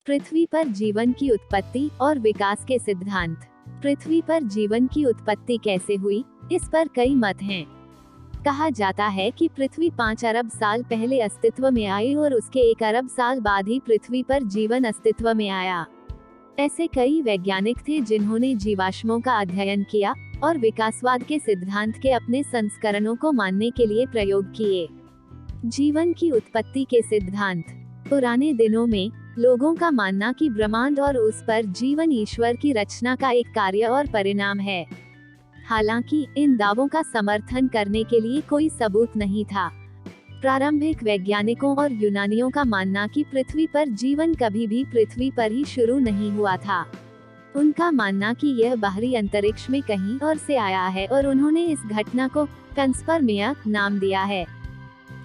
पृथ्वी पर जीवन की उत्पत्ति और विकास के सिद्धांत। पृथ्वी पर जीवन की उत्पत्ति कैसे हुई, इस पर कई मत हैं। कहा जाता है कि पृथ्वी 5 अरब साल पहले अस्तित्व में आई और उसके 1 अरब साल बाद ही पृथ्वी पर जीवन अस्तित्व में आया। ऐसे कई वैज्ञानिक थे जिन्होंने जीवाश्मों का अध्ययन किया और विकासवाद के सिद्धांत के अपने संस्करणों को मानने के लिए प्रयोग किए। जीवन की उत्पत्ति के सिद्धांत। पुराने दिनों में लोगों का मानना कि ब्रह्मांड और उस पर जीवन ईश्वर की रचना का एक कार्य और परिणाम है। हालांकि इन दावों का समर्थन करने के लिए कोई सबूत नहीं था। प्रारंभिक वैज्ञानिकों और यूनानियों का मानना कि पृथ्वी पर जीवन कभी भी पृथ्वी पर ही शुरू नहीं हुआ था। उनका मानना कि यह बाहरी अंतरिक्ष में कहीं और से आया है और उन्होंने इस घटना को पेंस्पर्मिया नाम दिया है।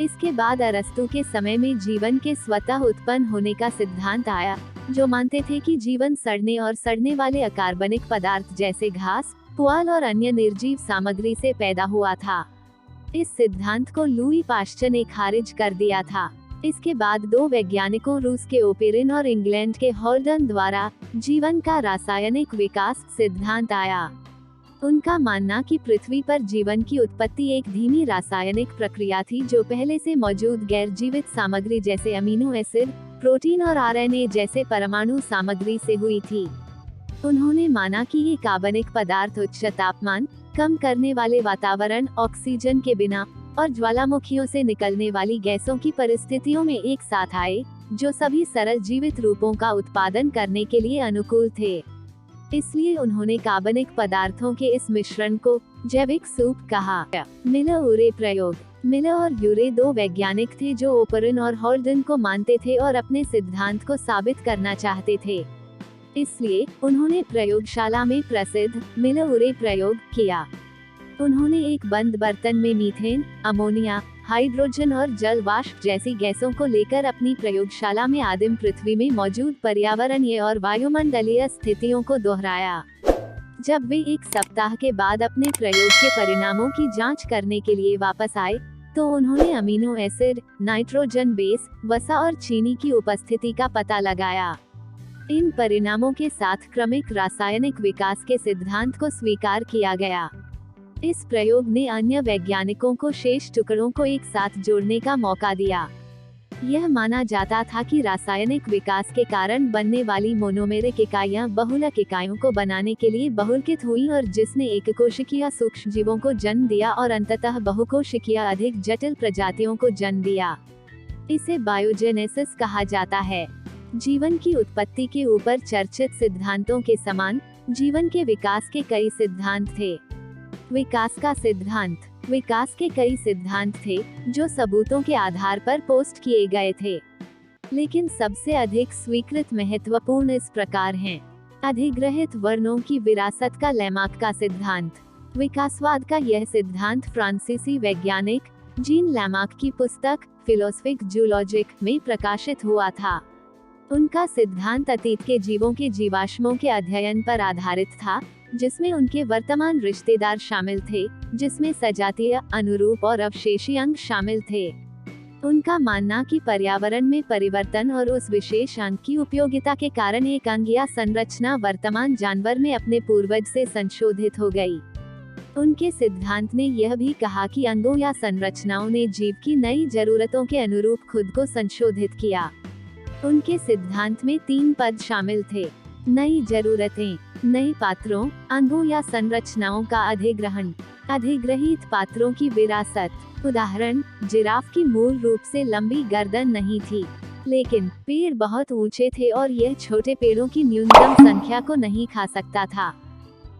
इसके बाद अरस्तु के समय में जीवन के स्वतः उत्पन्न होने का सिद्धांत आया, जो मानते थे कि जीवन सड़ने और सड़ने वाले अकार्बनिक पदार्थ जैसे घास, पुआल और अन्य निर्जीव सामग्री से पैदा हुआ था। इस सिद्धांत को लुई पाश्चर ने खारिज कर दिया था। इसके बाद दो वैज्ञानिकों, रूस के ओपेरिन और इंग्लैंड के हॉल्डन द्वारा जीवन का रासायनिक विकास सिद्धांत आया। उनका मानना कि पृथ्वी पर जीवन की उत्पत्ति एक धीमी रासायनिक प्रक्रिया थी जो पहले से मौजूद गैर जीवित सामग्री जैसे अमीनो एसिड, प्रोटीन और आरएनए जैसे परमाणु सामग्री से हुई थी। उन्होंने माना कि ये कार्बनिक पदार्थ उच्च तापमान, कम करने वाले वातावरण, ऑक्सीजन के बिना और ज्वालामुखियों से निकलने वाली गैसों की परिस्थितियों में एक साथ आए, जो सभी सरल जीवित रूपों का उत्पादन करने के लिए अनुकूल थे। इसलिए उन्होंने कार्बनिक पदार्थों के इस मिश्रण को जैविक सूप कहा। मिलर-उरे प्रयोग। मिलर और यूरे दो वैज्ञानिक थे जो ओपेरिन और हॉल्डन को मानते थे और अपने सिद्धांत को साबित करना चाहते थे। इसलिए उन्होंने प्रयोगशाला में प्रसिद्ध मिलर-उरे प्रयोग किया। उन्होंने एक बंद बर्तन में मीथेन, अमोनिया, हाइड्रोजन और जल वाष्प जैसी गैसों को लेकर अपनी प्रयोगशाला में आदिम पृथ्वी में मौजूद पर्यावरणीय और वायुमंडलीय स्थितियों को दोहराया। जब वे 1 सप्ताह के बाद अपने प्रयोग के परिणामों की जांच करने के लिए वापस आए, तो उन्होंने अमीनो एसिड, नाइट्रोजन बेस, वसा और चीनी की उपस्थिति का पता लगाया। इन परिणामों के साथ क्रमिक रासायनिक विकास के सिद्धांत को स्वीकार किया गया। इस प्रयोग ने अन्य वैज्ञानिकों को शेष टुकड़ों को एक साथ जोड़ने का मौका दिया। यह माना जाता था कि रासायनिक विकास के कारण बनने वाली मोनोमेरिक इकाइयां बहुलक इकाइयों को बनाने के लिए बहुलकित हुई और जिसने एककोशिकीय सूक्ष्मजीवों को जन्म दिया और अंततः बहुकोशिकीय अधिक जटिल प्रजातियों को जन्म दिया। इसे बायोजेनेसिस कहा जाता है। जीवन की उत्पत्ति के ऊपर चर्चित सिद्धांतों के समान जीवन के विकास के कई सिद्धांत थे। विकास का सिद्धांत। विकास के कई सिद्धांत थे जो सबूतों के आधार पर पोस्ट किए गए थे, लेकिन सबसे अधिक स्वीकृत महत्वपूर्ण इस प्रकार हैं। अधिग्रहित वर्णों की विरासत का लैमार्क का सिद्धांत। विकासवाद का यह सिद्धांत फ्रांसीसी वैज्ञानिक जीन लैमार्क की पुस्तक फिलोसफिक जूलॉजिक में प्रकाशित हुआ था। उनका सिद्धांत अतीत के जीवों के जीवाश्मों के अध्ययन पर आधारित था, जिसमें उनके वर्तमान रिश्तेदार शामिल थे, जिसमें सजातीय, अनुरूप और अवशेषी अंग शामिल थे। उनका मानना कि पर्यावरण में परिवर्तन और उस विशेष अंग की उपयोगिता के कारण एक अंग या संरचना वर्तमान जानवर में अपने पूर्वज से संशोधित हो गई। उनके सिद्धांत ने यह भी कहा कि अंगों या संरचनाओं ने जीव की नई जरूरतों के अनुरूप खुद को संशोधित किया। उनके सिद्धांत में 3 पद शामिल थे: नई जरूरतें, नए पात्रों, अंगों या संरचनाओं का अधिग्रहण, अधिग्रहित पात्रों की विरासत। उदाहरण, जिराफ की मूल रूप से लंबी गर्दन नहीं थी, लेकिन पेड़ बहुत ऊंचे थे और यह छोटे पेड़ों की न्यूनतम संख्या को नहीं खा सकता था।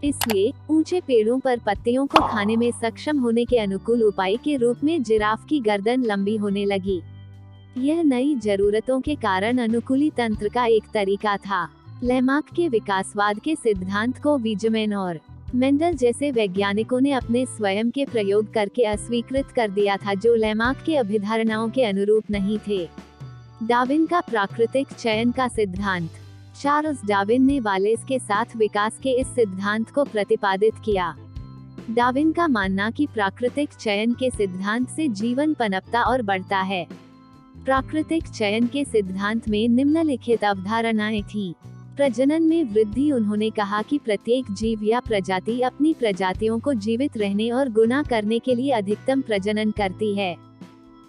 इसलिए ऊंचे पेड़ों पर पत्तियों को खाने में सक्षम होने के अनुकूल उपाय के रूप में जिराफ की गर्दन लंबी होने लगी। यह नई जरूरतों के कारण अनुकूली तंत्र का एक तरीका था। लैमार्क के विकासवाद के सिद्धांत को वीजमैन और मेंडल जैसे वैज्ञानिकों ने अपने स्वयं के प्रयोग करके अस्वीकृत कर दिया था, जो लैमार्क के अभिधारणाओं के अनुरूप नहीं थे। डार्विन का प्राकृतिक चयन का सिद्धांत। चार्ल्स डार्विन ने वालेस के साथ विकास के इस सिद्धांत को प्रतिपादित किया। डार्विन का मानना कि प्राकृतिक चयन के सिद्धांत से जीवन पनपता और बढ़ता है। प्राकृतिक चयन के सिद्धांत में निम्नलिखित अवधारणाएं थी। प्रजनन में वृद्धि। उन्होंने कहा कि प्रत्येक जीव या प्रजाति अपनी प्रजातियों को जीवित रहने और गुना करने के लिए अधिकतम प्रजनन करती है।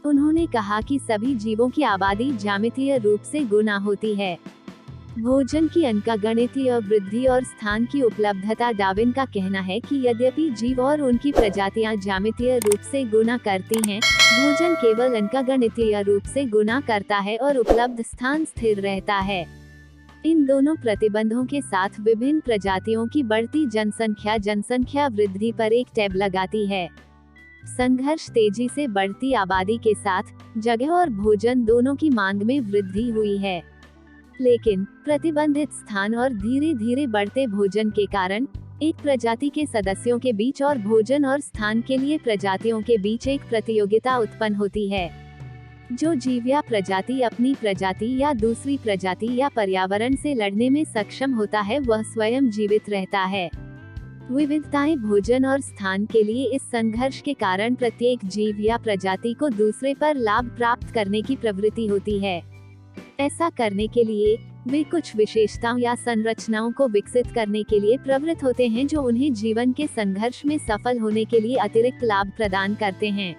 उन्होंने कहा कि सभी जीवों की आबादी ज्यामितीय रूप से गुना होती है। भोजन की अंकगणितीय वृद्धि और स्थान की उपलब्धता। डार्विन का कहना है कि यद्यपि जीव और उनकी प्रजातियां ज्यामितीय रूप से गुना करती हैं, भोजन केवल अंकगणितीय रूप से गुना करता है और उपलब्ध स्थान स्थिर रहता है। इन दोनों प्रतिबंधों के साथ विभिन्न प्रजातियों की बढ़ती जनसंख्या वृद्धि पर एक टैब लगाती है। संघर्ष। तेजी से बढ़ती आबादी के साथ जगह और भोजन दोनों की मांग में वृद्धि हुई है, लेकिन प्रतिबंधित स्थान और धीरे धीरे बढ़ते भोजन के कारण एक प्रजाति के सदस्यों के बीच और भोजन और स्थान के लिए प्रजातियों के बीच एक प्रतियोगिता उत्पन्न होती है। जो जीव या प्रजाति अपनी प्रजाति या दूसरी प्रजाति या पर्यावरण से लड़ने में सक्षम होता है, वह स्वयं जीवित रहता है। विविधताएं। भोजन और स्थान के लिए इस संघर्ष के कारण प्रत्येक जीव या प्रजाति को दूसरे पर लाभ प्राप्त करने की प्रवृत्ति होती है। ऐसा करने के लिए वे कुछ विशेषताओं या संरचनाओं को विकसित करने के लिए प्रवृत्त होते हैं जो उन्हें जीवन के संघर्ष में सफल होने के लिए अतिरिक्त लाभ प्रदान करते हैं।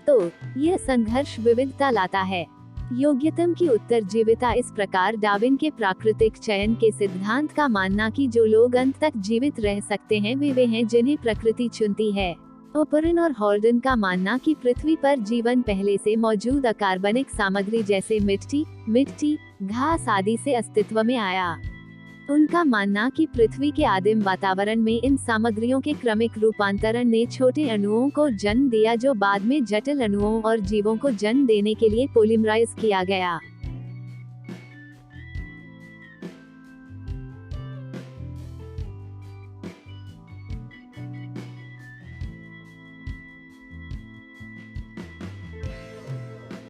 तो यह संघर्ष विविधता लाता है। योग्यतम की उत्तरजीविता। इस प्रकार डार्विन के प्राकृतिक चयन के सिद्धांत का मानना कि जो लोग अंत तक जीवित रह सकते हैं वे हैं जिन्हें प्रकृति चुनती है। ओपरन और हॉल्डन का मानना कि पृथ्वी पर जीवन पहले से मौजूद अकार्बनिक सामग्री जैसे मिट्टी, घास आदि से अस्तित्व में आया। उनका मानना कि पृथ्वी के आदिम वातावरण में इन सामग्रियों के क्रमिक रूपांतरण ने छोटे अणुओं को जन्म दिया जो बाद में जटिल अणुओं और जीवों को जन्म देने के लिए पॉलीमराइज किया गया।